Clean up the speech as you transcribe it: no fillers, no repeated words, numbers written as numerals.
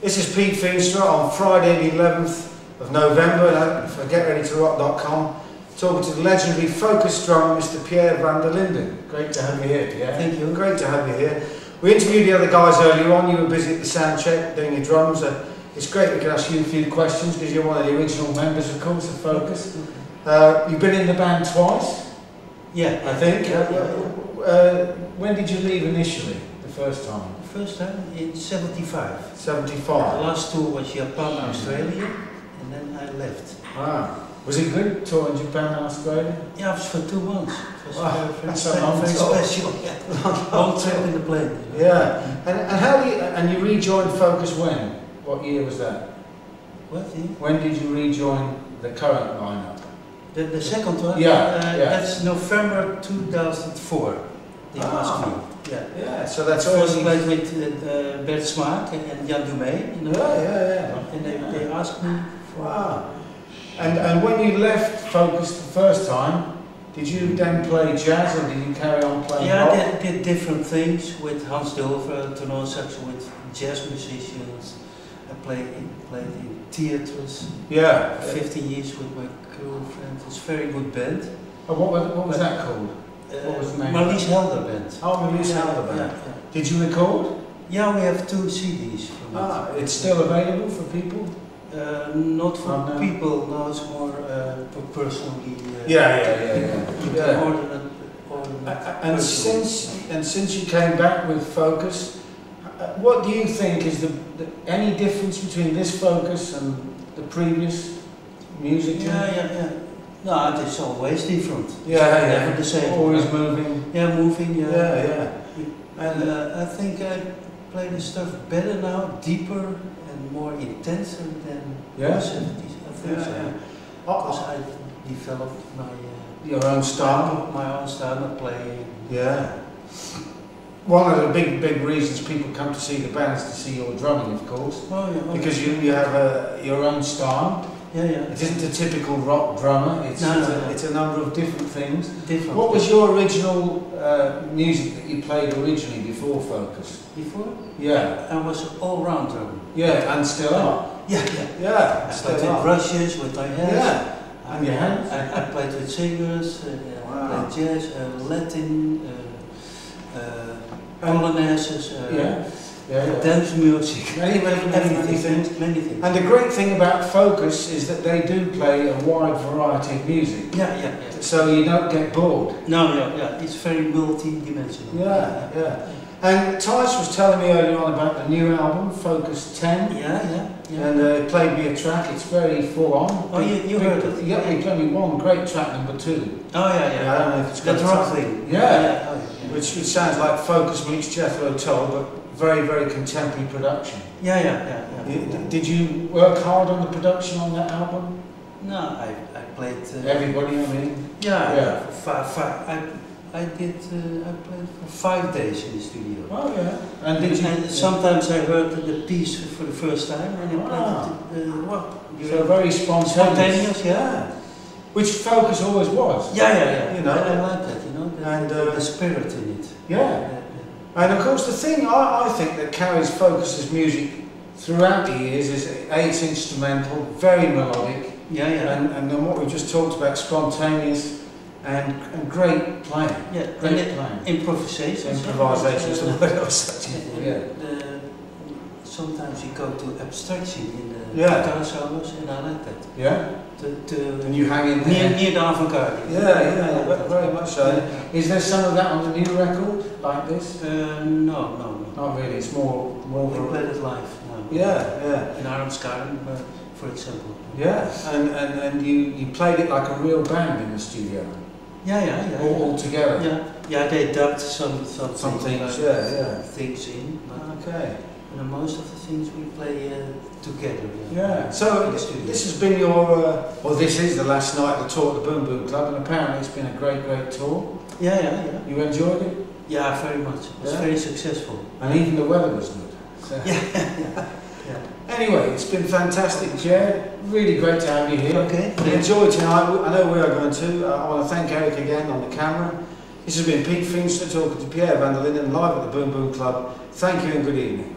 This is Pete Feenstra on Friday the 11th of November for GetReadyToRock.com, talking to the legendary focus drummer Mr. Pierre van der Linden. Great to have you here, Pierre. Thank you. Great to have you here. We interviewed the other guys earlier on. You were busy at the sound check doing your drums. It's great we can ask you a few questions because you're one of the original members, of course, of Focus. You've been in the band twice. Yeah, I think. When did you leave initially? The first time? The first time in 75. 75. The last tour was Japan, Australia, and then I left. Ah. Was it good touring Japan and Australia? Yeah, it was for 2 months. It was very special. Yeah. Long trip in the plane. You know? Yeah. And how do you, and you rejoined Focus when? What year was that? What year? When did you rejoin the current lineup? The second one? Yeah, yeah. That's November 2004. They asked me. Yeah. Yeah, so that's first all. played with Bert Smaak and Jan Dumé, you know. Yeah. And they asked me for. Ah. And when you left Focus the first time, did you then play jazz or did you carry on playing rock? I did different things with Hans Dulver, tenor sax with jazz musicians. I played in theatres. Yeah. 15 years with my girlfriend. It's a very good band. Oh, what was that called? What was the name? Marlies Helder Band. Oh, Marlies Helder Band. Yeah. Did you record? Yeah, we have 2 CDs from it. It's still available for people? Not for people, no, it's more for personally. Yeah. You can order it. And since you came back with Focus, what do you think is any difference between this Focus and the previous music? Yeah. No, it's always different. Yeah. Never the same. Always moving. Yeah, moving. Yeah. And I think I play the stuff better now, deeper and more intense than the 70s. I think so. Because I developed your own style. My own style of playing. Yeah. One of the big reasons people come to see the band is to see your drumming, of course. Oh, yeah. Because you have your own style. Yeah. It isn't a typical rock drummer. It's a number of different things. What was your original music that you played originally before Focus? Before? Yeah. I was all-round drummer. Yeah, and still are. Yeah. I played with brushes, with my hands. Yeah. And your hands? I played with singers, played jazz, Latin, polonaises, dance music, many things. And the great thing about Focus is that they do play a wide variety of music. Yeah. So you don't get bored. No, it's very multi-dimensional. Yeah. And Tice was telling me earlier on about the new album, Focus 10. Yeah. And he played me a track, it's very full on. Oh, you heard it? Yeah, he played me one great track, number 2. Oh, yeah. I don't know if it's got the rock thing. Yeah. Which sounds like Focus meets Jethro Tull, but very, very contemporary production. Yeah. Did you work hard on the production on that album? No, I played. Everybody, I mean. Yeah. I played for 5 days in the studio. Oh yeah. And sometimes I heard the piece for the first time and I played it. So very spontaneous, yeah. Which Focus always was. Yeah. You know. I like that, you know. And the spirit in it. Yeah. And of course the thing I think that carries Focus's music throughout the years is it's instrumental, very melodic. Yeah. And then what we just talked about, spontaneous and great playing. Yeah. Great playing. Improvisation. Sometimes you go to abstraction in the guitar solos, and I like that. Yeah. And you hang in there. Near the avant-garde. Yeah, very much so. Yeah. Is there some of that on the new record, like this? No. Not really. It's more. We played it live. No. Yeah. In Arnhem, for example. Yeah. And you played it like a real band in the studio. Yeah. All together. Yeah. They dubbed some things. Things in. Okay. And most of the things we play together. Yeah. So this has been your, this is the last night of the tour at the Boom Boom Club, and apparently it's been a great tour. Yeah. You enjoyed it? Yeah, very much. It was very successful. And even the weather was good. So. Yeah. Anyway, it's been fantastic, Pierre. Really great to have you here. Okay. Enjoy tonight. I know we are going to. I want to thank Eric again on the camera. This has been Pete Feenstra talking to Pierre van der Linden live at the Boom Boom Club. Thank you and good evening.